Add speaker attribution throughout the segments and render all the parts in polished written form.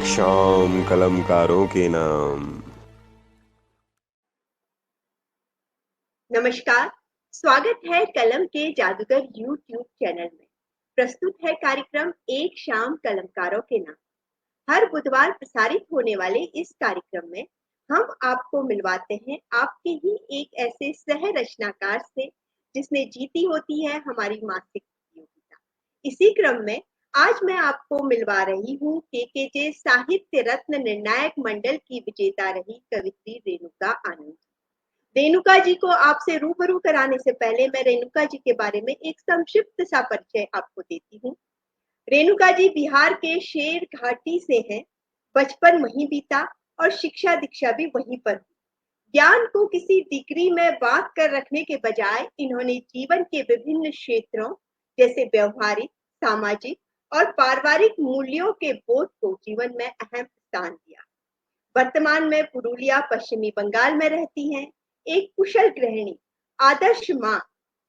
Speaker 1: एक शाम कलमकारों के नाम।
Speaker 2: नमस्कार। स्वागत है कलम के जादूगर यूट्यूब चैनल में। प्रस्तुत है कार्यक्रम एक शाम कलमकारों के नाम। हर बुधवार प्रसारित होने वाले इस कार्यक्रम में हम आपको मिलवाते हैं आपके ही एक ऐसे सह रचनाकार से जिसने जीती होती है हमारी मासिक प्रतियोगिता। इसी क्रम में आज मैं आपको मिलवा रही हूँ केकेजे साहित्य रत्न निर्णायक मंडल की विजेता रही कवित्री रेणुका आनंद। रेणुका जी को आपसे रूबरू कराने से पहले मैं रेणुका जी के बारे में एक संक्षिप्त सा परिचय आपको देती हूँ। रेणुका जी बिहार के शेर घाटी से हैं। बचपन वहीं बीता और शिक्षा दीक्षा भी वहीं पर हुई। ज्ञान को किसी डिग्री में बांध कर रखने के बजाय इन्होंने जीवन के विभिन्न क्षेत्रों जैसे व्यवहारिक, सामाजिक और पारिवारिक मूल्यों के बोध को जीवन में अहम स्थान दिया। वर्तमान में पुरुलिया पश्चिमी बंगाल में रहती हैं। एक कुशल गृहिणी, आदर्श माँ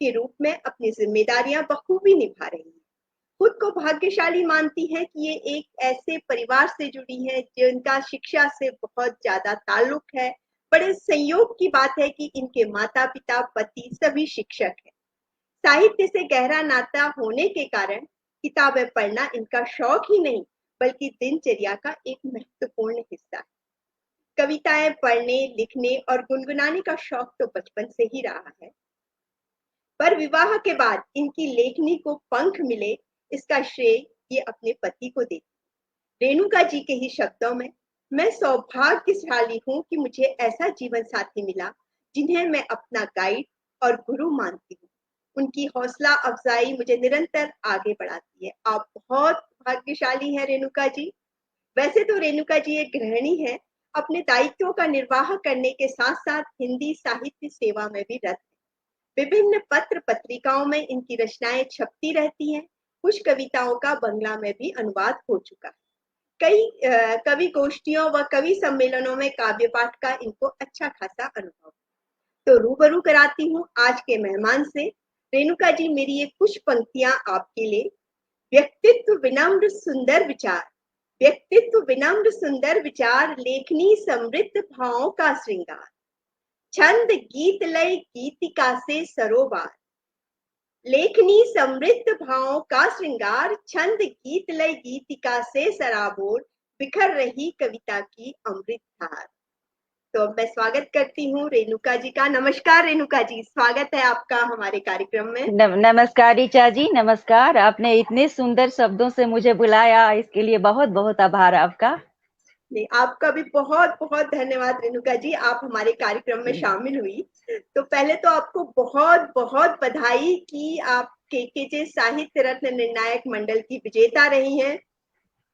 Speaker 2: के रूप में अपनी जिम्मेदारियां बखूबी निभा रही हैं। खुद को भाग्यशाली मानती हैं कि ये एक ऐसे परिवार से जुड़ी हैं जिनका शिक्षा से बहुत ज्यादा ताल्लुक है। बड़े संयोग की बात है कि इनके माता पिता पति सभी शिक्षक हैं। साहित्य से गहरा नाता होने के कारण किताबें पढ़ना इनका शौक ही नहीं बल्कि दिनचर्या का एक महत्वपूर्ण हिस्सा है। कविताएं पढ़ने, लिखने और गुनगुनाने का शौक तो बचपन से ही रहा है, पर विवाह के बाद इनकी लेखनी को पंख मिले इसका श्रेय ये अपने पति को देती। रेणुका जी के ही शब्दों में, मैं सौभाग्यशाली हूँ कि मुझे ऐसा जीवन साथी मिला जिन्हें मैं अपना गाइड और गुरु मानती हूँ। उनकी हौसला अफजाई मुझे निरंतर आगे बढ़ाती है। आप बहुत भाग्यशाली हैं रेणुका जी। वैसे तो रेणुका जी एक गृहिणी है, अपने दायित्वों का निर्वाह करने के साथ साथ हिंदी साहित्य सेवा में भी रत है। विभिन्न पत्र पत्रिकाओं में इनकी रचनाएं छपती रहती हैं। कुछ कविताओं का बंगला में भी अनुवाद हो चुका है। कई कवि गोष्ठियों व कवि सम्मेलनों में काव्य पाठ का इनको अच्छा खासा अनुभव। तो रूबरू कराती हूँ आज के मेहमान से। रेणुका जी, मेरी ये कुछ पंक्तियां आपके लिए। व्यक्तित्व विनम्र सुंदर विचार, व्यक्तित्व विनम्र सुंदर विचार, लेखनी समृद्ध भावों का श्रृंगार, छंद गीत लय गीतिका से सरोबार, लेखनी समृद्ध भावों का श्रृंगार, छंद गीत लय गीतिका से सराबोर, बिखर रही कविता की अमृत धार। तो अब मैं स्वागत करती हूँ रेणुका जी का। नमस्कार रेणुका जी, स्वागत है आपका हमारे कार्यक्रम में।
Speaker 3: नमस्कार ऋचा जी, नमस्कार। आपने इतने सुंदर शब्दों से मुझे बुलाया, इसके लिए बहुत बहुत आभार आपका।
Speaker 2: नहीं, आपका भी बहुत बहुत धन्यवाद रेणुका जी, आप हमारे कार्यक्रम में शामिल हुई। तो पहले तो आपको बहुत बहुत बधाई कि आप केकेजे साहित्य रत्न निर्णायक मंडल की विजेता रही हैं।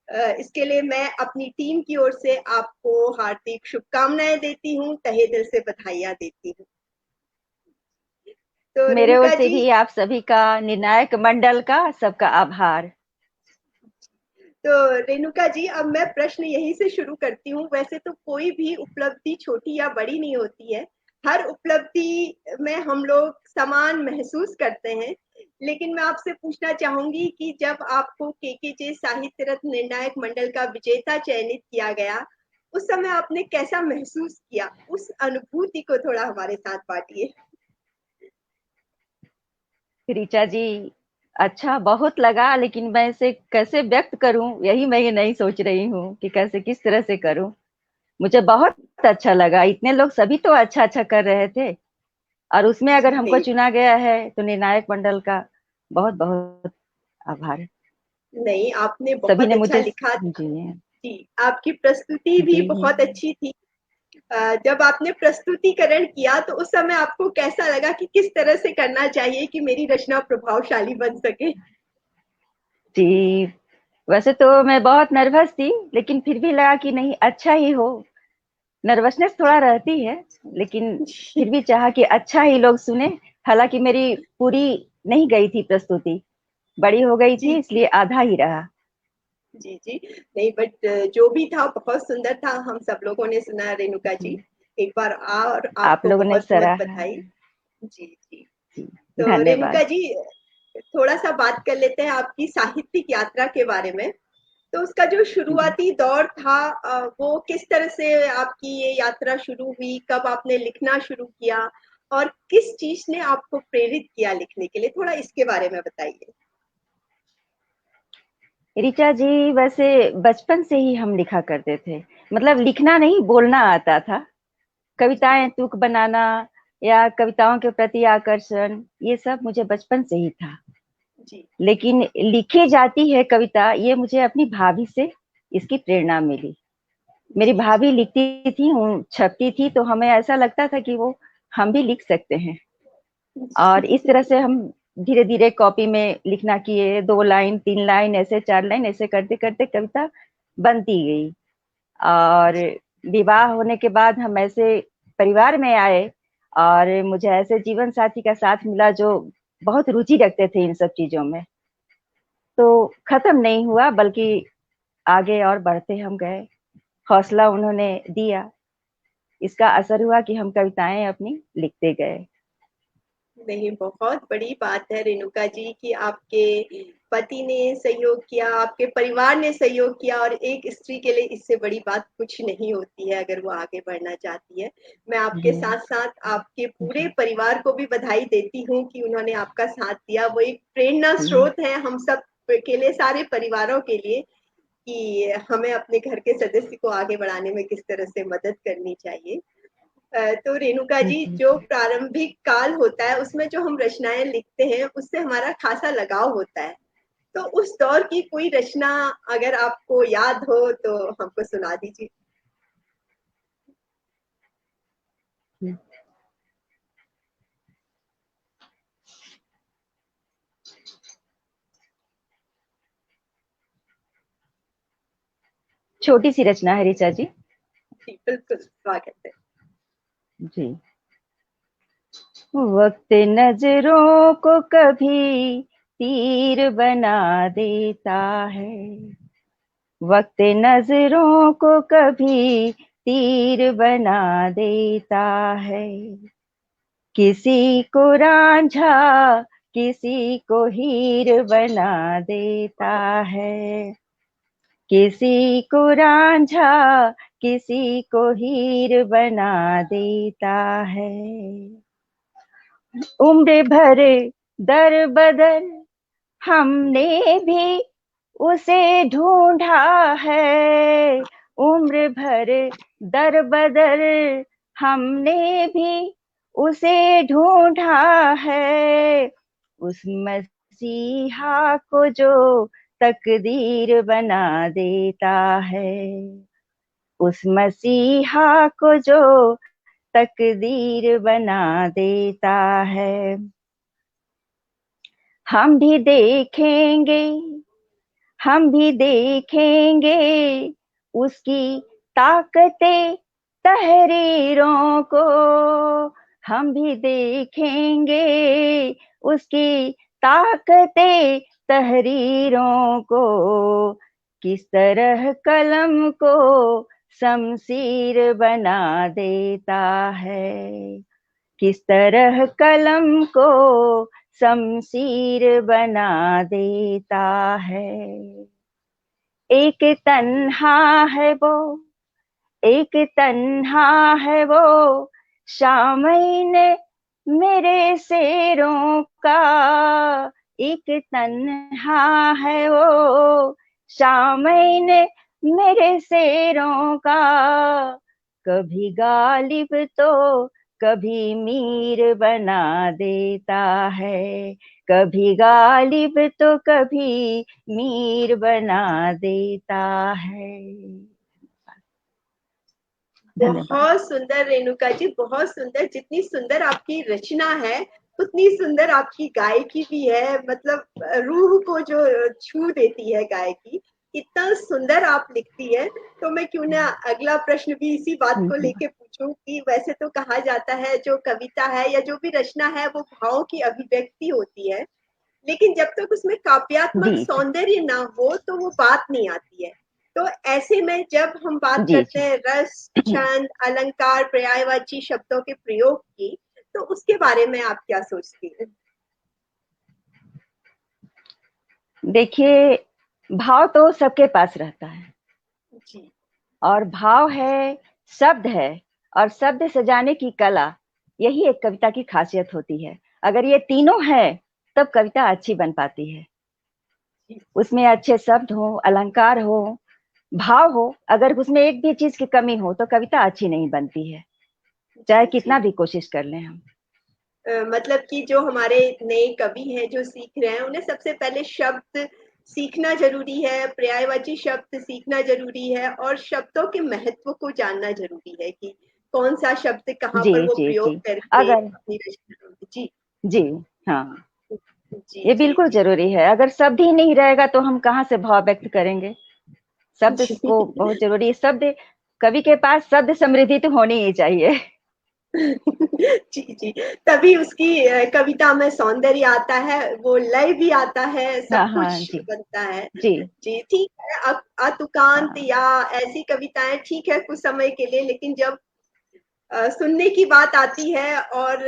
Speaker 2: इसके लिए मैं अपनी टीम की ओर से आपको हार्दिक शुभकामनाएं देती हूँ, तहे दिल से बधाइयां देती हूँ। तो
Speaker 3: मेरे ओर
Speaker 2: रेणुका
Speaker 3: से
Speaker 2: जी,
Speaker 3: भी आप सभी का, निर्णायक मंडल का सबका आभार।
Speaker 2: तो रेणुका जी, अब मैं प्रश्न यहीं से शुरू करती हूँ। वैसे तो कोई भी उपलब्धि छोटी या बड़ी नहीं होती है, हर उपलब्धि में हम लोग समान महसूस करते हैं। लेकिन मैं आपसे पूछना चाहूंगी कि जब आपको केकेजे साहित्य रत्न निर्णायक मंडल का विजेता चयनित किया गया, उस समय आपने कैसा महसूस किया? उस अनुभूति को थोड़ा हमारे साथ बांटिए।
Speaker 3: ऋचा जी, अच्छा बहुत लगा, लेकिन मैं इसे कैसे व्यक्त करूं यही मैं नहीं सोच रही हूँ कि कैसे किस तरह से करूं। मुझे बहुत अच्छा लगा। इतने लोग सभी तो अच्छा अच्छा कर रहे थे, और उसमें अगर
Speaker 2: जी
Speaker 3: हमको
Speaker 2: नहीं,
Speaker 3: चुना गया है तो निर्णायक मंडल का बहुत बहुत आभार।
Speaker 2: नहीं, आपने
Speaker 3: सभी
Speaker 2: बहुत
Speaker 3: ने
Speaker 2: अच्छा
Speaker 3: मुझे
Speaker 2: लिखा।
Speaker 3: जी
Speaker 2: जी, आपकी प्रस्तुति भी
Speaker 3: जी
Speaker 2: बहुत अच्छी थी। जब आपने प्रस्तुतिकरण किया तो उस समय आपको कैसा लगा कि किस तरह से करना चाहिए कि मेरी रचना प्रभावशाली बन सके?
Speaker 3: जी, वैसे तो मैं बहुत नर्वस थी, लेकिन फिर भी लगा कि नहीं, अच्छा ही हो। नर्वसनेस थोड़ा रहती है, लेकिन फिर
Speaker 2: जी
Speaker 3: भी चाहा कि अच्छा ही लोग सुने। हालांकि मेरी पूरी नहीं गई थी प्रस्तुति, बड़ी हो गई
Speaker 2: जी
Speaker 3: थी, इसलिए आधा ही रहा।
Speaker 2: जी जी, नहीं, बट जो भी था बहुत सुंदर था। हम सब लोगों ने सुना रेणुका जी। एक बार और
Speaker 3: आप
Speaker 2: आपको
Speaker 3: लोगों ने
Speaker 2: बहुत बहुत
Speaker 3: सराहा।
Speaker 2: बधाई। जी जी।
Speaker 3: जी,
Speaker 2: तो
Speaker 3: धन्यवाद।
Speaker 2: रेणुका जी, थोड़ा सा बात कर लेते हैं आपकी साहित्यिक यात्रा के बारे में। तो उसका जो शुरुआती दौर था वो किस तरह से आपकी ये यात्रा शुरू हुई, कब आपने लिखना शुरू किया और किस चीज ने आपको प्रेरित किया लिखने के लिए, थोड़ा इसके बारे में बताइए।
Speaker 3: ऋचा जी, वैसे बचपन से ही हम लिखा करते थे। मतलब लिखना नहीं, बोलना आता था। कविताएं तुक बनाना या कविताओं के प्रति आकर्षण, ये सब मुझे बचपन से ही था।
Speaker 2: जी।
Speaker 3: लेकिन लिखी जाती है कविता, ये मुझे अपनी भाभी से इसकी प्रेरणा मिली। मेरी
Speaker 2: जी।
Speaker 3: भाभी लिखती थी, छपती थी, तो हमें ऐसा लगता था कि वो हम भी लिख सकते हैं। और इस तरह से हम धीरे धीरे कॉपी में लिखना किए, 2 लाइन 3 लाइन ऐसे 4 लाइन ऐसे करते करते कविता बनती गई। और विवाह होने के बाद हम ऐसे परिवार में आए और मुझे ऐसे जीवन साथी का साथ मिला जो बहुत रुचि रखते थे इन सब चीजों में। तो खत्म नहीं हुआ, बल्कि आगे और बढ़ते हम गए। हौसला उन्होंने दिया, इसका असर हुआ कि हम कविताएं अपनी लिखते गए।
Speaker 2: नहीं, बहुत बड़ी बात है रेणुका जी कि आपके पति ने सहयोग किया, आपके परिवार ने सहयोग किया और एक स्त्री के लिए इससे बड़ी बात कुछ नहीं होती है अगर वो आगे बढ़ना चाहती है। मैं आपके
Speaker 3: जी
Speaker 2: साथ-साथ आपके पूरे
Speaker 3: जी
Speaker 2: परिवार को भी बधाई देती हूँ कि उन्होंने आपका साथ दिया। वो एक प्रेरणा
Speaker 3: जी
Speaker 2: स्रोत है हम सब के लिए, सारे परिवारों के लिए कि हमें अपने घर के सदस्य को आगे बढ़ाने में किस तरह से मदद करनी चाहिए। तो रेणुका जी,
Speaker 3: जी
Speaker 2: जो प्रारंभिक काल होता है उसमें जो हम रचनाएं लिखते हैं उससे हमारा खासा लगाव होता है। तो उस दौर की कोई रचना अगर आपको याद हो तो हमको सुना दीजिए।
Speaker 3: जी। छोटी सी रचना है ऋचा जी।
Speaker 2: जी बिल्कुल, स्वागत है।
Speaker 3: जी। वक्त नजरों को कभी तीर बना देता है, वक्त नजरों को कभी तीर बना देता है। किसी को रांझा किसी को हीर बना देता है, किसी को रांझा किसी को हीर बना देता है। उम्र भर दर बदर हमने भी उसे ढूंढा है, उम्र भर दर बदर हमने भी उसे ढूंढा है। उस मसीहा को जो तकदीर बना देता है, उस मसीहा को जो तकदीर बना देता है। हम भी देखेंगे, हम भी देखेंगे उसकी ताकते तहरीरों को, हम भी देखेंगे उसकी ताकते तहरीरों को। किस तरह कलम को शमशीर बना देता है, किस तरह कलम को शमशीर बना देता है। एक तन्हा है वो, एक तन्हा है वो शामैन मेरे शेरों का, एक तन्हा है वो शामैन मेरे शेरों का। कभी गालिब तो कभी मीर बना देता है, कभी गालिब तो कभी मीर बना देता है। धन्यवाद।
Speaker 2: बहुत सुंदर रेणुका जी, बहुत सुंदर। जितनी सुंदर आपकी रचना है उतनी सुंदर आपकी गायकी भी है। मतलब रूह को जो छू देती है गायकी, इतना सुंदर आप लिखती है। तो मैं क्यों ना अगला प्रश्न भी इसी बात को लेके पूछूं कि वैसे तो कहा जाता है जो कविता है या जो भी रचना है वो भाव की अभिव्यक्ति होती है, लेकिन जब तक उसमें काव्यात्मक
Speaker 3: जी जी
Speaker 2: सौंदर्य ना हो तो वो बात नहीं आती है। तो ऐसे में जब हम बात
Speaker 3: जी
Speaker 2: करते
Speaker 3: जी।
Speaker 2: हैं रस, छंद, अलंकार, पर्यायवाची शब्दों के प्रयोग की, तो उसके बारे में आप क्या सोचती हैं?
Speaker 3: देखिए, भाव तो सबके पास रहता है,
Speaker 2: जी
Speaker 3: और भाव है, शब्द है, और शब्द सजाने की कला, यही एक कविता की खासियत होती है। अगर ये तीनों है तब कविता अच्छी बन पाती है।
Speaker 2: जी
Speaker 3: उसमें अच्छे शब्द हो, अलंकार हो, भाव हो। अगर उसमें एक भी चीज की कमी हो तो कविता अच्छी नहीं बनती है, चाहे
Speaker 2: जी जी।
Speaker 3: कितना भी कोशिश कर लें हम।
Speaker 2: मतलब कि जो हमारे नए कवि हैं जो सीख रहे हैं उन्हें सबसे पहले शब्द सीखना जरूरी है, पर्यायवाची शब्द सीखना जरूरी है और शब्दों के महत्व को जानना जरूरी है कि कौन सा शब्द कहाँ
Speaker 3: जी
Speaker 2: पर वो
Speaker 3: जी
Speaker 2: प्रयोग
Speaker 3: जी।
Speaker 2: करके
Speaker 3: अगर
Speaker 2: अपनी रचना। जी
Speaker 3: जी, हाँ,
Speaker 2: जी
Speaker 3: ये
Speaker 2: जी
Speaker 3: बिल्कुल
Speaker 2: जी
Speaker 3: जरूरी है। अगर शब्द ही नहीं रहेगा तो हम कहाँ से भाव व्यक्त करेंगे। शब्द
Speaker 2: जी
Speaker 3: को बहुत जरूरी है। शब्द, कवि के पास शब्द समृद्धि तो होनी ही चाहिए।
Speaker 2: जी जी। तभी उसकी कविता में सौंदर्य आता है, वो लय भी आता है,
Speaker 3: हाँ
Speaker 2: सब
Speaker 3: हाँ
Speaker 2: कुछ
Speaker 3: जी
Speaker 2: बनता है।
Speaker 3: जी।
Speaker 2: जी ठीक है। अतुकांत
Speaker 3: हाँ
Speaker 2: या ऐसी कविताएं ठीक है कुछ समय के लिए, लेकिन जब सुनने की बात आती है और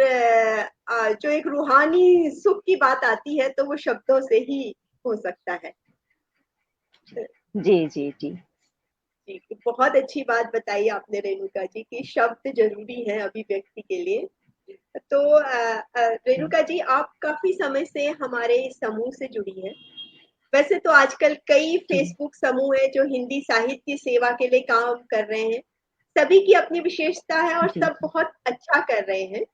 Speaker 2: जो एक रूहानी सुख की बात आती है तो वो शब्दों से ही हो सकता है।
Speaker 3: जी जी जी
Speaker 2: जी बहुत अच्छी बात बताई आपने रेणुका जी कि शब्द जरूरी है अभिव्यक्ति के लिए। तो
Speaker 3: जी
Speaker 2: रेणुका जी आप काफी समय से हमारे समूह से जुड़ी हैं। वैसे तो आजकल कई
Speaker 3: जी
Speaker 2: फेसबुक समूह है जो हिंदी साहित्य की सेवा के लिए काम कर रहे हैं। सभी की अपनी विशेषता है और
Speaker 3: जी
Speaker 2: सब बहुत अच्छा कर रहे हैं।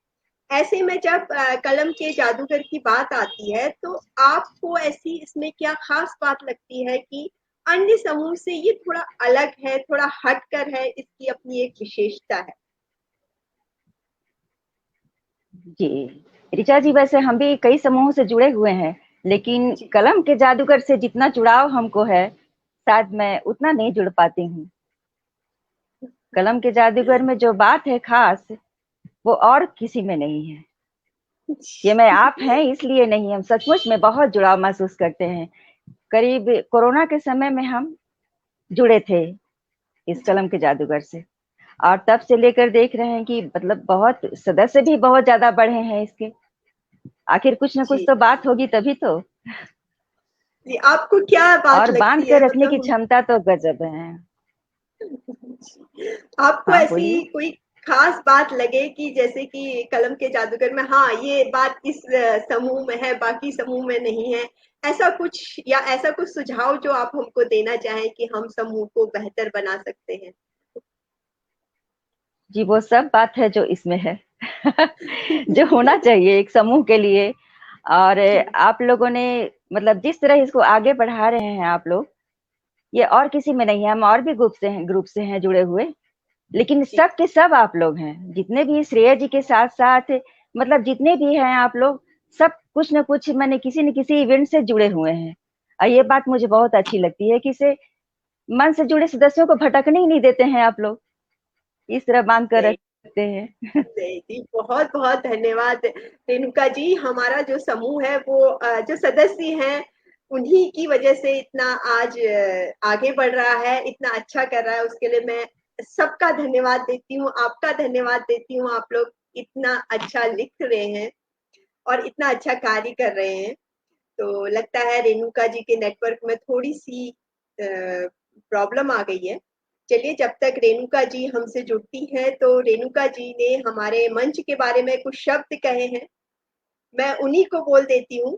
Speaker 2: ऐसे में जब कलम के जादूगर की बात आती है तो आपको ऐसी इसमें क्या खास बात लगती है कि अन्य समूह से ये थोड़ा अलग है, थोड़ा हटकर है, इसकी अपनी एक विशेषता है?
Speaker 3: जी। ऋचा जी, वैसे हम भी कई समूहों से जुड़े हुए हैं, लेकिन
Speaker 2: जी
Speaker 3: कलम के जादूगर से जितना जुड़ाव हमको है, शायद मैं उतना नहीं जुड़ पाती हूँ। कलम के जादूगर में जो बात है खास, वो और किसी में नहीं है। ये मैं आप हैं इसलिए नहीं, हम सचमुच में बहुत जुड़ाव महसूस करते हैं। करीब कोरोना के समय में हम जुड़े थे इस
Speaker 2: जी
Speaker 3: कलम के जादूगर से, और तब से लेकर देख रहे हैं कि मतलब बहुत सदस्य भी बहुत ज्यादा बढ़े हैं इसके। आखिर कुछ ना कुछ
Speaker 2: जी
Speaker 3: तो बात होगी तभी तो।
Speaker 2: जी। आपको क्या बात
Speaker 3: और बांध
Speaker 2: लगती
Speaker 3: कर
Speaker 2: है
Speaker 3: रखने की
Speaker 2: मतलब
Speaker 3: क्षमता तो गजब है।
Speaker 2: आपको
Speaker 3: हाँ
Speaker 2: ऐसी
Speaker 3: बोलिए।
Speaker 2: कोई खास बात लगे कि जैसे कि कलम के जादूगर में हाँ ये बात इस समूह में है बाकी समूह में नहीं है, ऐसा कुछ या ऐसा कुछ सुझाव जो आप हमको देना चाहें कि हम समूह को बेहतर बना सकते हैं?
Speaker 3: जी, वो सब बात है जो इसमें है। जो होना चाहिए एक समूह के लिए। और
Speaker 2: जी
Speaker 3: आप लोगों ने मतलब जिस तरह इसको आगे बढ़ा रहे हैं आप लोग, ये और किसी में नहीं है। हम और भी ग्रुप से हैं जुड़े हुए, लेकिन
Speaker 2: जी
Speaker 3: सब के सब आप लोग हैं, जितने भी श्रेया जी के साथ साथ, मतलब जितने भी हैं आप लोग, सब कुछ न कुछ मैंने किसी न किसी इवेंट से जुड़े हुए हैं। और ये बात मुझे बहुत अच्छी लगती है कि इसे मन से जुड़े सदस्यों को भटकने ही नहीं देते हैं आप लोग, इस तरह बांध कर
Speaker 2: नहीं
Speaker 3: रखते हैं।
Speaker 2: नहीं जी, बहुत बहुत धन्यवाद रेणुका जी। हमारा जो समूह है वो जो सदस्य हैं उन्हीं की वजह से इतना आज आगे बढ़ रहा है, इतना अच्छा कर रहा है। उसके लिए मैं सबका धन्यवाद देती हूँ, आपका धन्यवाद देती हूँ। आप लोग इतना अच्छा लिख रहे हैं और इतना अच्छा कार्य कर रहे हैं। तो लगता है रेणुका जी के नेटवर्क में थोड़ी सी प्रॉब्लम आ गई है। चलिए जब तक रेणुका जी हमसे जुड़ती हैं तो रेणुका जी ने हमारे मंच के बारे में कुछ शब्द कहे हैं, मैं उन्हीं को बोल देती हूँ।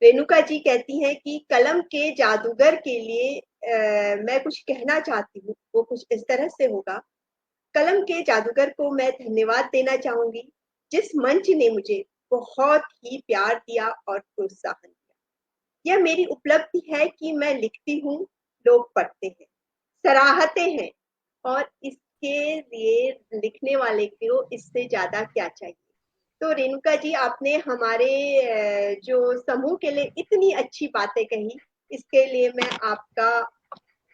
Speaker 2: रेणुका जी कहती हैं कि कलम के जादूगर के लिए मैं कुछ कहना चाहती हूँ, वो कुछ इस तरह से होगा। कलम के जादूगर को मैं धन्यवाद देना चाहूंगी जिस मंच ने मुझे बहुत ही प्यार दिया और प्रोत्साहन दिया। यह मेरी उपलब्धि है कि मैं लिखती हूँ, लोग पढ़ते हैं, सराहते हैं, और इसके लिए लिखने वाले को इससे ज्यादा क्या चाहिए। तो रेणुका जी आपने हमारे जो समूह के लिए इतनी अच्छी बातें कही, इसके लिए मैं आपका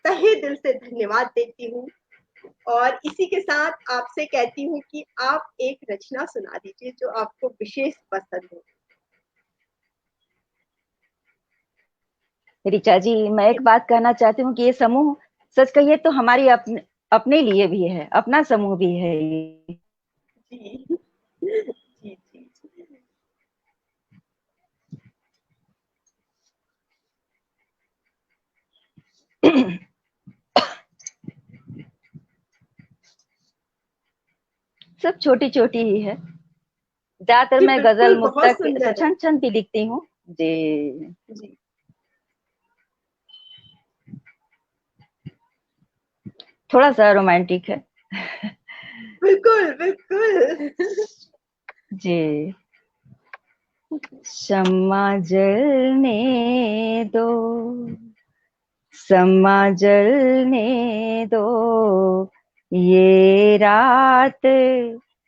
Speaker 2: तहे दिल से धन्यवाद देती हूँ। और इसी के साथ आपसे कहती हूँ कि आप एक रचना सुना दीजिए जो आपको विशेष पसंद हो।
Speaker 3: ऋचा जी, मैं एक बात कहना चाहती हूँ कि ये समूह, सच कहिए तो हमारी अपने लिए भी है, अपना समूह भी है ये।
Speaker 2: जी जी जी जी।
Speaker 3: सब छोटी छोटी ही है। ज्यादातर
Speaker 2: जी
Speaker 3: मैं गजल
Speaker 2: बिल्कुल, बहुत
Speaker 3: मुक्तक ऐसे
Speaker 2: सुंदर है।
Speaker 3: छंद छंद भी लिखती हूँ जी।
Speaker 2: जी
Speaker 3: थोड़ा सा रोमांटिक है।
Speaker 2: बिल्कुल बिल्कुल।
Speaker 3: जी। शम्मा जलने दो, शम्मा जलने दो, ये रात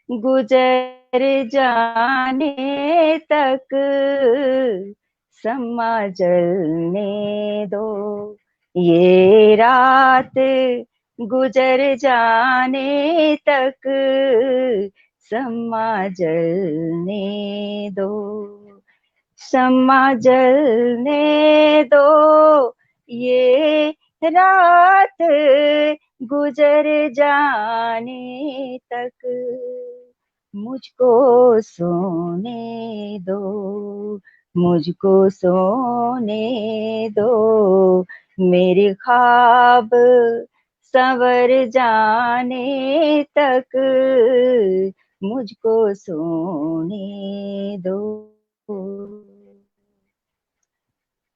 Speaker 3: गुजर जाने तक, शम्मा जलने दो, ये रात गुजर जाने तक, शम्मा जलने दो, शम्मा जलने दो, ये रात गुजर जाने तक, मुझको सोने दो, मुझको सोने दो, मेरे ख्वाब संवर जाने तक, मुझको सोने दो।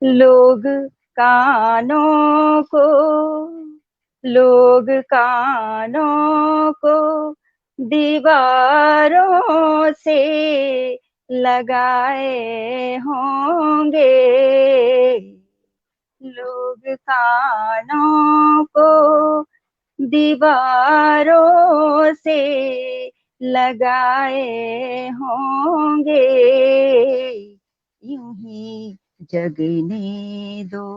Speaker 3: लोग कानों को, लोग कानों को दीवारों से लगाए होंगे, लोग कानों को दीवारों से लगाए होंगे, यूं ही जगने दो,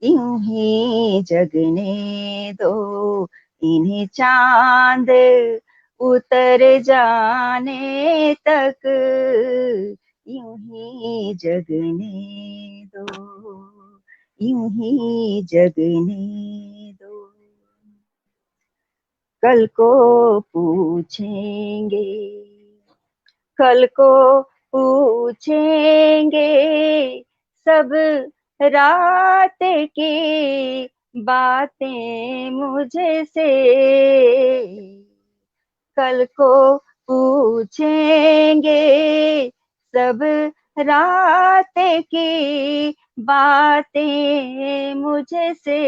Speaker 3: यूं ही जगने दो, इन्हें चांद उतर जाने तक, यूं ही जगने दो, यूं ही जगने दो, कल को पूछेंगे, कल को पूछेंगे सब रात की बातें मुझसे, कल को पूछेंगे सब रात की बातें मुझसे,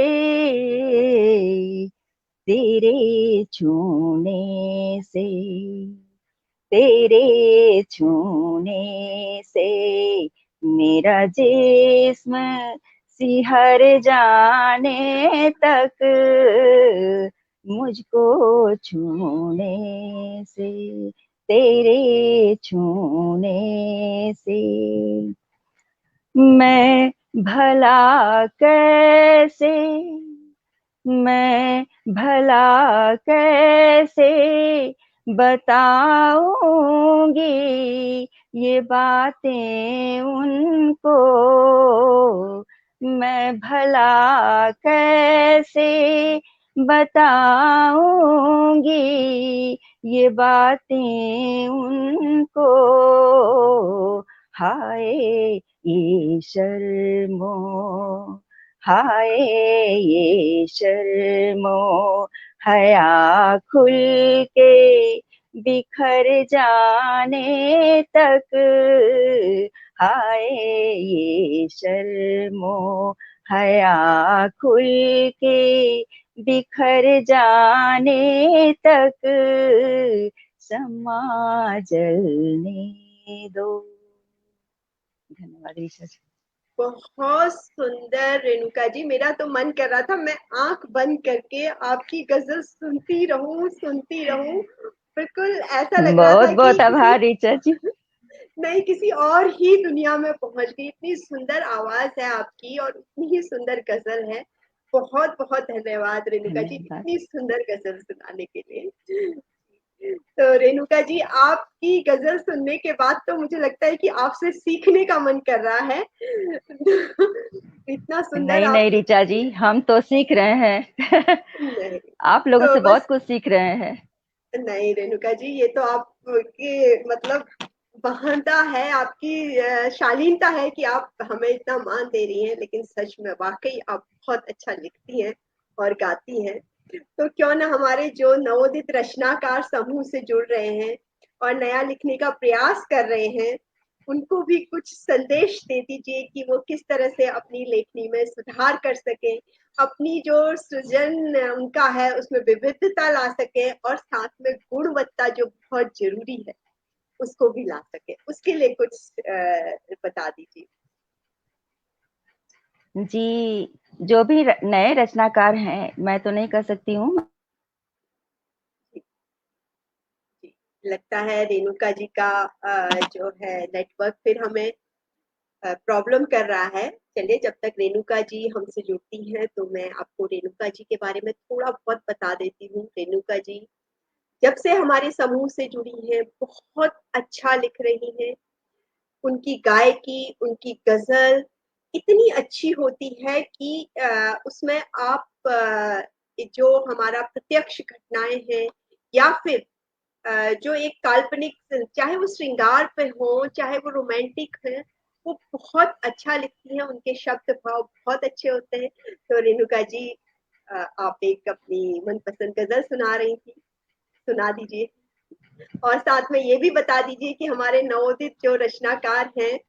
Speaker 3: तेरे छूने से, तेरे छूने से मेरा जिस्म सिहर जाने तक, मुझको छूने से, तेरे छूने से, मैं भला कैसे, मैं भला कैसे बताऊंगी ये बातें उनको, मैं भला कैसे बताऊंगी ये बातें उनको, हाय ये शर्मो, हाय ये शर्मो हया खुल के बिखर जाने तक, हाय ये शर्मो हया खुल के बिखर जाने तक, शम्मा जलने दो। धन्यवाद ऋषा जी।
Speaker 2: बहुत सुंदर रेणुका जी, मेरा तो मन कर रहा था मैं आंख बंद करके आपकी गजल सुनती रहूं, सुनती रहूं। बिल्कुल ऐसा लग रहा
Speaker 3: बहुत
Speaker 2: था कि
Speaker 3: बहुत
Speaker 2: किसी
Speaker 3: आभार ऋचा जी।
Speaker 2: नहीं, किसी और ही दुनिया में पहुंच गई। इतनी सुंदर आवाज है आपकी और इतनी ही सुंदर गजल है। बहुत बहुत धन्यवाद रेणुका जी,
Speaker 3: धन्यवाद।
Speaker 2: इतनी सुंदर गजल सुनाने के लिए। तो रेणुका जी, आपकी गजल सुनने के बाद तो मुझे लगता है कि आपसे सीखने का मन कर रहा है। इतना सुंदर
Speaker 3: नहीं
Speaker 2: आप।
Speaker 3: नहीं ऋचा जी, हम तो सीख रहे हैं।
Speaker 2: नहीं,
Speaker 3: आप लोगों
Speaker 2: तो
Speaker 3: से बहुत
Speaker 2: बस
Speaker 3: कुछ सीख रहे हैं।
Speaker 2: नहीं रेणुका जी, ये तो आपके मतलब महानता है आपकी, शालीनता है कि आप हमें इतना मान दे रही हैं, लेकिन सच में वाकई आप बहुत अच्छा लिखती हैं और गाती हैं। तो क्यों ना हमारे जो नवोदित रचनाकार समूह से जुड़ रहे हैं और नया लिखने का प्रयास कर रहे हैं, उनको भी कुछ संदेश दे दीजिए कि वो किस तरह से अपनी लेखनी में सुधार कर सकें, अपनी जो सृजन उनका है उसमें विविधता ला सके और साथ में गुणवत्ता जो बहुत जरूरी है उसको भी ला सके। उसके लिए कुछ बता दीजिए।
Speaker 3: जी, जो भी नए रचनाकार हैं, मैं तो नहीं कर सकती हूँ।
Speaker 2: जी, जी। लगता है रेणुका जी का जो है नेटवर्क फिर हमें प्रॉब्लम कर रहा है। चलिए, जब तक रेणुका जी हमसे जुड़ती हैं तो मैं आपको रेणुका जी के बारे में थोड़ा बहुत बता देती हूँ। रेणुका जी जब से हमारे समूह से जुड़ी हैं बहुत अच्छा लिख रही हैं। उनकी गायकी, उनकी गजल इतनी अच्छी होती है कि उसमें आप जो हमारा प्रत्यक्ष घटनाएं हैं या फिर जो एक काल्पनिक, चाहे वो श्रृंगार पे हो चाहे वो रोमांटिक है, वो बहुत अच्छा लिखती हैं। उनके शब्द भाव बहुत अच्छे होते हैं। तो रेणुका जी, आप एक अपनी मनपसंद गजल सुना रही थी, सुना दीजिए। और साथ में ये भी बता दीजिए कि हमारे नवोदित जो रचनाकार हैं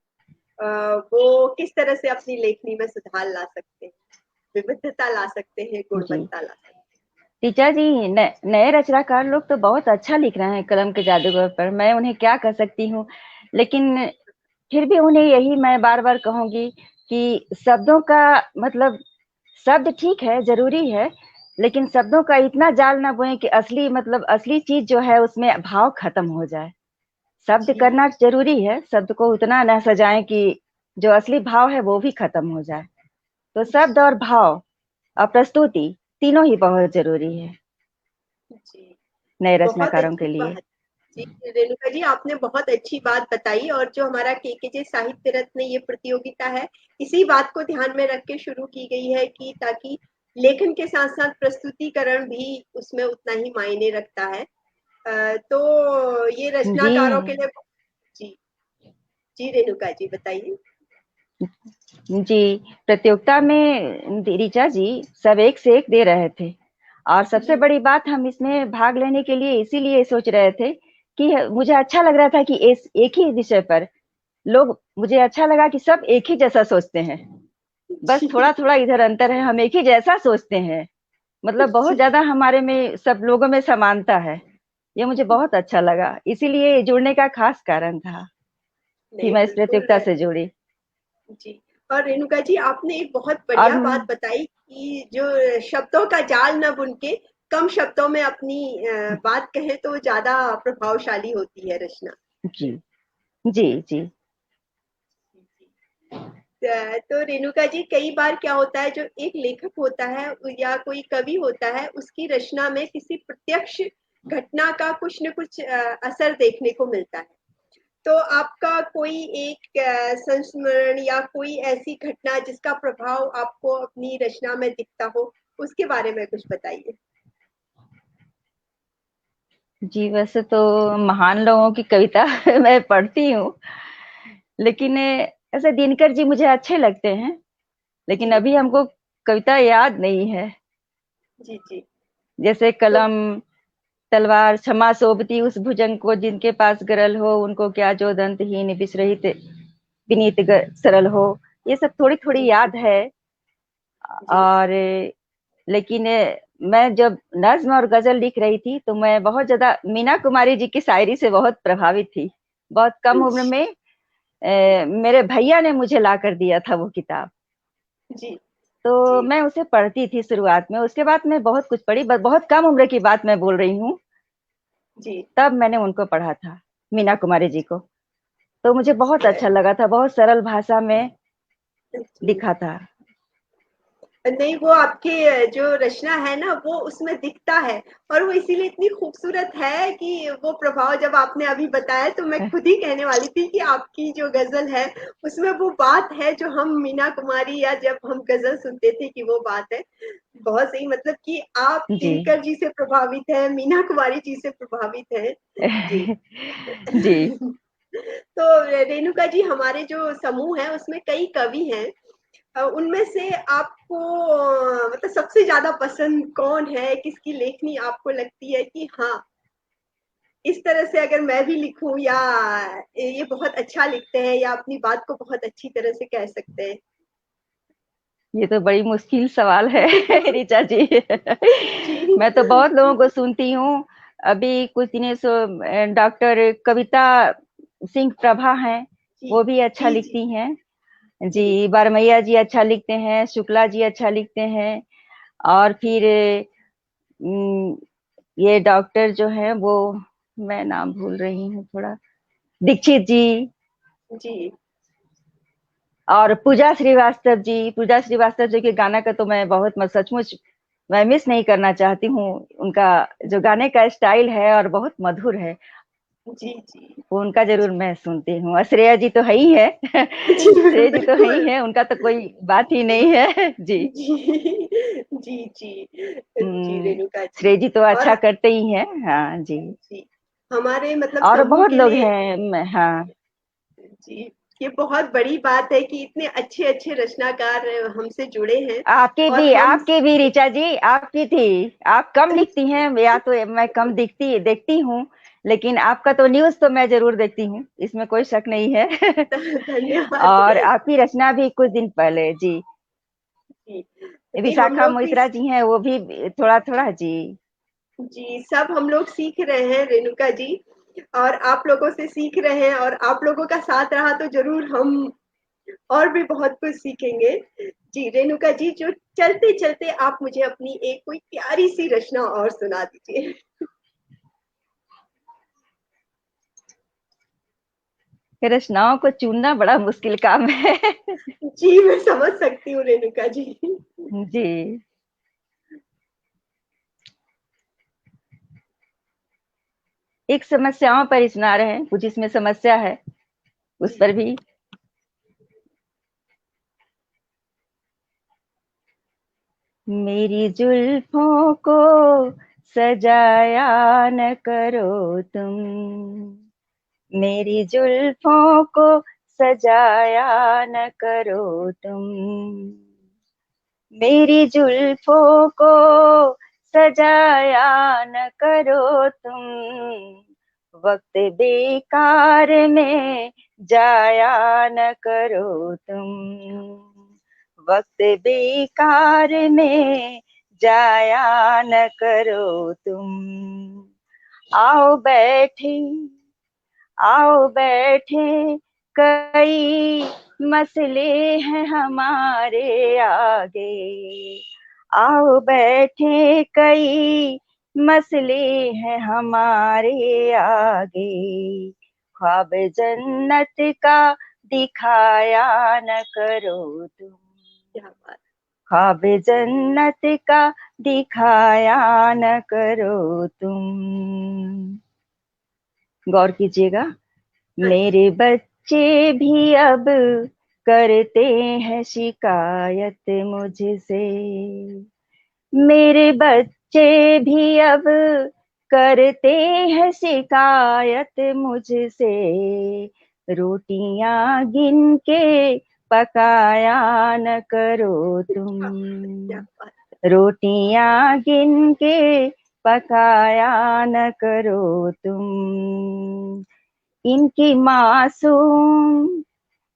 Speaker 2: वो किस तरह से अपनी लेखनी में सुधार ला सकते हैं, विविधता ला सकते हैं,
Speaker 3: जी,
Speaker 2: गुणवत्ता ला सकते
Speaker 3: टीचर जी, नए रचनाकार लोग तो बहुत अच्छा लिख रहे हैं कलम के जादूगर पर। मैं उन्हें क्या कह सकती हूँ, लेकिन फिर भी उन्हें यही मैं बार बार कहूंगी कि शब्दों का मतलब, शब्द ठीक है, जरूरी है, लेकिन शब्दों का इतना जाल ना बोए कि असली मतलब असली चीज जो है उसमें भाव खत्म हो जाए।
Speaker 2: हैं।
Speaker 3: शब्द
Speaker 2: जी,
Speaker 3: करना जरूरी है, शब्द को उतना न सजाएं कि जो असली भाव है वो भी खत्म हो जाए। तो शब्द और भाव और प्रस्तुति तीनों ही बहुत जरूरी है
Speaker 2: जी।
Speaker 3: नए
Speaker 2: बहुत
Speaker 3: रचनाकारों के
Speaker 2: अच्छी
Speaker 3: लिए।
Speaker 2: बात। जी, रेणुका जी आपने बहुत अच्छी बात बताई। और जो हमारा केकेजे साहित्य रत्न ये प्रतियोगिता है, इसी बात को ध्यान में रख के शुरू की गई है कि ताकि लेखन के साथ साथ प्रस्तुतिकरण भी उसमें उतना ही मायने रखता है। तो ये
Speaker 3: जी,
Speaker 2: रचनाकारों के लिए। जी, जी रेणुका जी बताइए।
Speaker 3: जी, प्रतियोगिता में ऋचा जी सब एक से एक दे रहे थे। और सबसे
Speaker 2: जी,
Speaker 3: बड़ी बात, हम इसमें भाग लेने के लिए इसीलिए सोच रहे थे कि मुझे अच्छा लग रहा था कि एक ही विषय पर लोग, मुझे अच्छा लगा कि सब एक ही जैसा सोचते हैं। बस
Speaker 2: जी,
Speaker 3: थोड़ा थोड़ा इधर अंतर है, हम एक ही जैसा सोचते हैं। मतलब बहुत
Speaker 2: जी।
Speaker 3: ज्यादा हमारे में सब लोगों में समानता है। ये मुझे बहुत अच्छा लगा, इसीलिए जुड़ने का खास कारण था कि
Speaker 2: नहीं,
Speaker 3: मैं इस
Speaker 2: बिल्कुल।
Speaker 3: प्रतियोगिता से जुड़ी।
Speaker 2: जी। और रेणुका जी आपने एक बहुत
Speaker 3: और
Speaker 2: बढ़िया बात बताई कि जो शब्दों का जाल न बुन के कम शब्दों में अपनी बात कहें तो ज्यादा प्रभावशाली होती है रचना।
Speaker 3: जी, जी, जी,
Speaker 2: तो रेणुका जी कई बार क्या होता है, जो एक लेखक होता है या कोई कवि होता है उसकी रचना में किसी प्रत्यक्ष घटना का कुछ न कुछ असर देखने को मिलता है। तो आपका कोई एक संस्मरण या कोई ऐसी घटना जिसका प्रभाव आपको अपनी रचना में दिखता हो, उसके बारे में कुछ बताइए।
Speaker 3: जी। वैसे तो महान लोगों की कविता मैं पढ़ती हूँ, लेकिन ऐसे दिनकर जी मुझे अच्छे लगते हैं, लेकिन
Speaker 2: जी,
Speaker 3: अभी हमको कविता याद नहीं है।
Speaker 2: जी, जी।
Speaker 3: जैसे
Speaker 2: तो
Speaker 3: कलम तलवार क्षमा सोबती उस भुजंग को, जिनके पास गरल हो उनको क्या, जो दंतहीन विसरहित विनीत सरल हो। ये सब थोड़ी थोड़ी
Speaker 2: जी, जी,
Speaker 3: याद है।
Speaker 2: जी,
Speaker 3: और लेकिन मैं जब नज्म और गजल लिख रही थी तो मैं बहुत ज्यादा मीना कुमारी जी की शायरी से बहुत प्रभावित थी। बहुत कम उम्र में मेरे भैया ने मुझे ला कर दिया था वो किताब।
Speaker 2: जी,
Speaker 3: तो
Speaker 2: जी,
Speaker 3: मैं उसे पढ़ती थी शुरुआत में, उसके बाद मैं बहुत कुछ पढ़ी, बहुत कम उम्र की बात मैं बोल रही हूँ।
Speaker 2: जी।
Speaker 3: तब मैंने उनको पढ़ा था, मीना कुमारी जी को। तो मुझे बहुत
Speaker 2: जी,
Speaker 3: अच्छा लगा था, बहुत सरल भाषा में
Speaker 2: जी।
Speaker 3: लिखा था।
Speaker 2: नहीं, वो आपके जो रचना है ना वो उसमें दिखता है। और वो इसीलिए इतनी खूबसूरत है कि वो प्रभाव जब आपने अभी बताया तो मैं खुद ही कहने वाली थी कि आपकी जो गजल है उसमें वो बात है जो हम मीना कुमारी या जब हम गजल सुनते थे कि वो बात है। बहुत सही, मतलब कि आप
Speaker 3: जी।
Speaker 2: दिनकर जी से प्रभावित है, मीना कुमारी जी से प्रभावित है। जी।
Speaker 3: जी,
Speaker 2: तो रेणुका जी, हमारे जो समूह है उसमें कई कवि हैं, उनमें से आपको मतलब सबसे ज्यादा पसंद कौन है? किसकी लेखनी आपको लगती है कि हाँ, इस तरह से अगर मैं भी लिखूं, या ये बहुत अच्छा लिखते हैं, या अपनी बात को बहुत अच्छी तरह से कह सकते हैं?
Speaker 3: ये तो बड़ी मुश्किल सवाल है ऋचा जी।
Speaker 2: जी
Speaker 3: मैं तो बहुत लोगों को सुनती हूँ। अभी कुछ दिनों से डॉक्टर कविता सिंह प्रभा हैं,
Speaker 2: जी
Speaker 3: वो भी अच्छा
Speaker 2: जी जी
Speaker 3: लिखती हैं।
Speaker 2: जी
Speaker 3: जी, बारमैया जी अच्छा लिखते हैं, शुक्ला जी अच्छा लिखते हैं। और फिर उम, ये डॉक्टर जो है वो, मैं नाम भूल रही हूँ थोड़ा, दीक्षित जी।
Speaker 2: जी
Speaker 3: और पूजा श्रीवास्तव जी के गाना का तो मैं बहुत सचमुच मैं मिस नहीं करना चाहती हूँ। उनका जो गाने का स्टाइल है और बहुत मधुर है,
Speaker 2: जी जी
Speaker 3: वो उनका जरूर मैं सुनती हूँ। और श्रेया जी तो है ही है।
Speaker 2: जी
Speaker 3: श्रेया जी तो है ही
Speaker 2: बिल्कुल।
Speaker 3: है, उनका तो कोई बात ही नहीं है। जी।
Speaker 2: जी जी जी जी रेणुका जी।
Speaker 3: श्रेया जी तो
Speaker 2: और
Speaker 3: अच्छा करते ही हैं। हाँ जी।
Speaker 2: जी, हमारे मतलब
Speaker 3: और
Speaker 2: समूह
Speaker 3: बहुत
Speaker 2: के
Speaker 3: लोग
Speaker 2: लिए
Speaker 3: हैं। हाँ
Speaker 2: जी, ये बहुत बड़ी बात है कि इतने अच्छे-अच्छे रचनाकार हमसे जुड़े हैं। और हम
Speaker 3: आपकी भी ऋचा जी, आपकी थी। आप कम लिखती हैं, या तो मैं कम दिखती देखती हूँ, लेकिन आपका तो न्यूज तो मैं जरूर देखती हूँ, इसमें कोई शक नहीं है।
Speaker 2: धन्यवाद।
Speaker 3: और आपकी रचना भी कुछ दिन पहले जी,
Speaker 2: जी, जी हम
Speaker 3: विशाखा
Speaker 2: लोग भी
Speaker 3: मोइत्रा जी हैं, वो भी थोड़ा थोड़ा जी।
Speaker 2: जी, सब हम लोग सीख रहे हैं रेणुका जी, और आप लोगों से सीख रहे हैं, और आप लोगों का साथ रहा तो ज़रूर हम और भी बहुत कुछ सीखेंगे। जी, रेणुका जी, जो चलते-चलते आप मुझे अपनी एक कोई प्यारी-सी रचना और सुना दीजिए।
Speaker 3: रचनाओं को चुनना बड़ा मुश्किल काम है।
Speaker 2: जी, मैं समझ सकती हूँ रेणुका जी।
Speaker 3: जी। एक समस्याओं पर सुना रहे हैं, कुछ इसमें समस्या है, उस
Speaker 2: जी,
Speaker 3: पर भी। मेरी जुल्फों को सजाया न करो तुम, मेरी जुल्फों को सजाया न करो तुम, मेरी जुल्फों को सजाया न करो तुम, वक्त बेकार में जाया न करो तुम, वक्त बेकार में जाया न करो तुम। आओ बैठे, आओ बैठे, कई मसले हैं हमारे आगे, आओ बैठे, कई मसले हैं हमारे आगे, ख्वाब जन्नत का दिखाया न करो तुम,
Speaker 2: क्या बात!
Speaker 3: ख्वाब जन्नत का दिखाया न करो तुम। गौर कीजिएगा।
Speaker 2: हाँ जी,
Speaker 3: मेरे बच्चे भी अब करते हैं शिकायत मुझसे, मेरे बच्चे भी अब करते हैं शिकायत मुझसे, रोटियां गिन के पकाया न करो
Speaker 2: क्या
Speaker 3: तुम,
Speaker 2: बात!
Speaker 3: रोटियां गिन के पकाया न करो तुम, इनकी मासूम,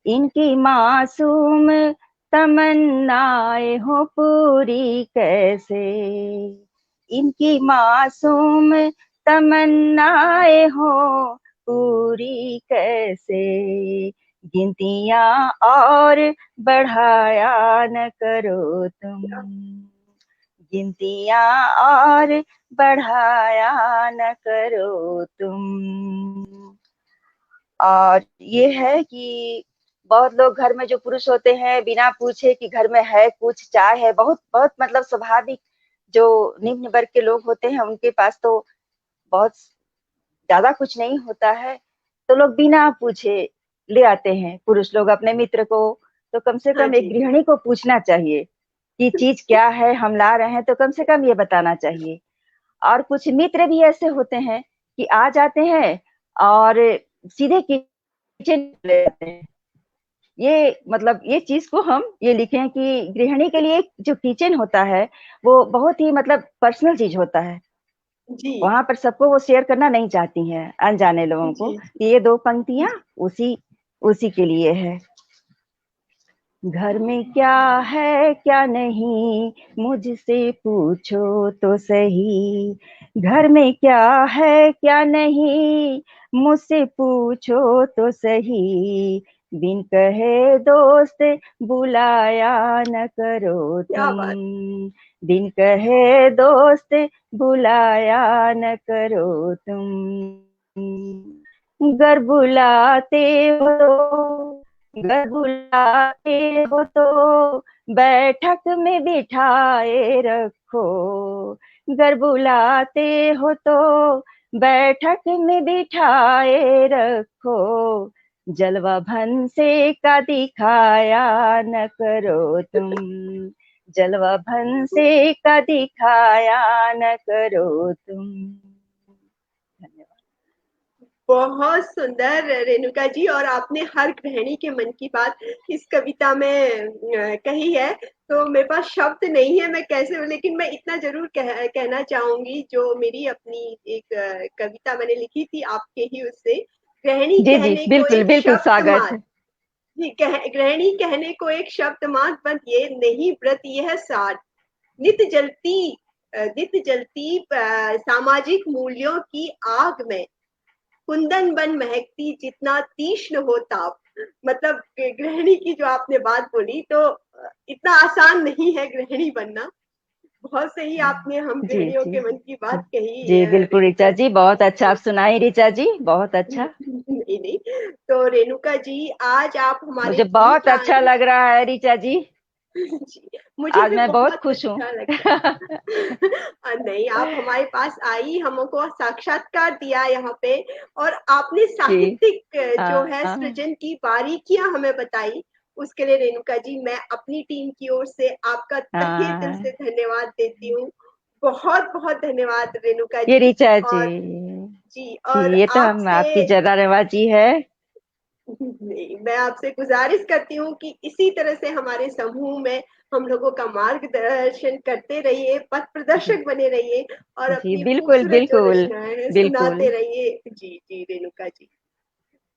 Speaker 3: इनकी मासूम तमन्नाएं हो पूरी कैसे, इनकी मासूम तमन्नाएं हो पूरी कैसे, गिनतियां और बढ़ाया न करो तुम, गिनतियां और बढ़ाया न करो तुम। और ये है कि बहुत लोग घर में जो पुरुष होते हैं, बिना पूछे कि घर में है कुछ, चाय है, बहुत बहुत मतलब स्वाभाविक, जो निम्न वर्ग के लोग होते हैं उनके पास तो बहुत ज्यादा कुछ नहीं होता है, तो लोग बिना पूछे ले आते हैं पुरुष लोग अपने मित्र को। तो कम से
Speaker 2: हाँ
Speaker 3: कम एक
Speaker 2: जी,
Speaker 3: गृहिणी को पूछना चाहिए कि चीज क्या है, हम ला रहे हैं, तो कम से कम ये बताना चाहिए। और कुछ मित्र भी ऐसे होते हैं कि आ जाते हैं और सीधे किचन, ये मतलब ये चीज को हम ये लिखें कि गृहिणी के लिए जो किचन होता है वो बहुत ही मतलब पर्सनल चीज होता है।
Speaker 2: जी
Speaker 3: वहां पर सबको वो शेयर करना नहीं चाहती हैं अनजाने लोगों को।
Speaker 2: जी
Speaker 3: ये दो पंक्तियां
Speaker 2: जी
Speaker 3: उसी उसी के लिए है। घर में क्या है क्या नहीं, मुझसे पूछो तो सही। घर में क्या है क्या नहीं, मुझसे पूछो तो सही। बिन कहे दोस्त बुलाया न करो
Speaker 2: क्या
Speaker 3: तुम।
Speaker 2: बात।
Speaker 3: बिन कहे दोस्त बुलाया न करो तुम। घर बुलाते हो, घर बुलाते हो तो बैठक में बिठाए रखो। घर बुलाते हो तो बैठक में बिठाए रखो। जलवा भनसे का दिखाया न करो तुम। जलवा भनसे का दिखाया न करो तुम। धन्यवाद।
Speaker 2: बहुत सुंदर रेणुका जी, और आपने हर गृहिणी के मन की बात इस कविता में कही है। तो मेरे पास शब्द नहीं है, मैं कैसे, लेकिन मैं इतना जरूर कहना चाहूंगी, जो मेरी अपनी एक कविता मैंने लिखी थी आपके ही उससे, गृहिणी
Speaker 3: जी जी,
Speaker 2: कहने को
Speaker 3: बिल्कुल
Speaker 2: एक
Speaker 3: बिल्कुल
Speaker 2: शब्द
Speaker 3: स्वागत
Speaker 2: मात्र।
Speaker 3: है।
Speaker 2: जी, गृहिणी कहने को एक शब्द मात्र, बस ये नहीं व्रत यह साध। नित जलती नित जलती सामाजिक मूल्यों की आग में, कुंदन बन महकती जितना तीक्ष्ण हो ताप। मतलब गृहिणी की जो आपने बात बोली, तो इतना आसान नहीं है गृहिणी बनना। बहुत सही आपने हम
Speaker 3: जी
Speaker 2: गृहिणियों
Speaker 3: जी
Speaker 2: के मन की बात कही
Speaker 3: जी, बिल्कुल
Speaker 2: रेणुका
Speaker 3: ऋचा जी, बहुत अच्छा आप
Speaker 2: जी।
Speaker 3: सुनाई ऋचा जी, बहुत अच्छा।
Speaker 2: नहीं नहीं, तो रेणुका जी, आज आप हमारे
Speaker 3: मुझे
Speaker 2: टीम
Speaker 3: बहुत
Speaker 2: का
Speaker 3: अच्छा लग रहा है ऋचा जी।
Speaker 2: जी, मुझे
Speaker 3: आज
Speaker 2: भी
Speaker 3: मैं बहुत
Speaker 2: बहुत
Speaker 3: खुश हूँ।
Speaker 2: अच्छा लगा। नहीं, आप हमारे पास आई, हमको साक्षात्कार दिया यहाँ पे, और आपने
Speaker 3: जी
Speaker 2: साहित्यिक जो है
Speaker 3: हाँ
Speaker 2: सृजन की बारीकियां हमें बताई। उसके लिए रेणुका जी, मैं अपनी टीम की ओर से आपका तहे दिल
Speaker 3: हाँ,
Speaker 2: से धन्यवाद देती हूँ। बहुत बहुत धन्यवाद रेणुका
Speaker 3: ये
Speaker 2: जी।
Speaker 3: ऋचा जी।
Speaker 2: और जी, और
Speaker 3: जी, ये तो हम
Speaker 2: आपसे
Speaker 3: आपकी जरा नवाजी है।
Speaker 2: नहीं, मैं आपसे गुजारिश करती हूँ कि इसी तरह से हमारे समूह में हम लोगों का मार्गदर्शन करते रहिए, पथ
Speaker 3: जी
Speaker 2: प्रदर्शक बने रहिए, और
Speaker 3: जी,
Speaker 2: अपनी
Speaker 3: बिल्कुल
Speaker 2: खूबसूरत जो
Speaker 3: बिल्कुल
Speaker 2: रचनाएं हैं
Speaker 3: बिल्कुल।
Speaker 2: सुनाते रहिए। जी जी रेणुका जी,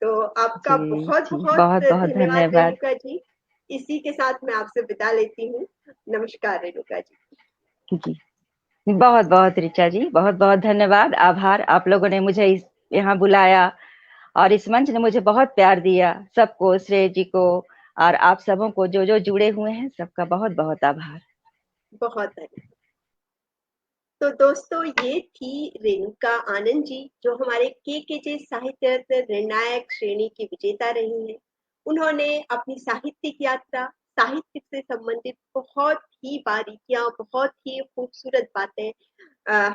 Speaker 2: तो आपका
Speaker 3: जी
Speaker 2: बहुत
Speaker 3: जी,
Speaker 2: बहुत
Speaker 3: बहुत बहुत
Speaker 2: धन्यवाद
Speaker 3: धन्यवाद।
Speaker 2: रेणुका जी। इसी के साथ मैं आपसे विदा लेती हूँ। नमस्कार रेणुका जी।
Speaker 3: जी, बहुत बहुत ऋचा जी, बहुत बहुत धन्यवाद, आभार। आप लोगों ने मुझे यहाँ बुलाया और इस मंच ने मुझे बहुत प्यार दिया। सबको, श्रेय जी को और आप सबों को जो जो जुड़े हुए हैं, सबका बहुत बहुत आभार।
Speaker 2: बहुत धन्यवाद। तो दोस्तों, ये थी रेणुका आनंद जी, जो हमारे के साहित्य रत्न निर्णायक श्रेणी की विजेता रही हैं। उन्होंने अपनी साहित्यिक यात्रा, साहित्य से संबंधित बहुत ही बारीकियां, बहुत ही खूबसूरत बातें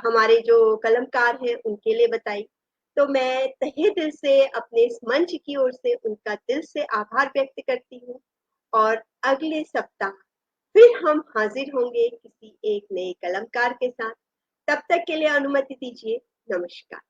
Speaker 2: हमारे जो कलमकार हैं उनके लिए बताई। तो मैं तहे दिल से अपने इस मंच की ओर से उनका दिल से आभार व्यक्त करती हूँ, और अगले सप्ताह फिर हम हाजिर होंगे किसी एक नए कलमकार के साथ। तब तक के लिए अनुमति दीजिए। नमस्कार।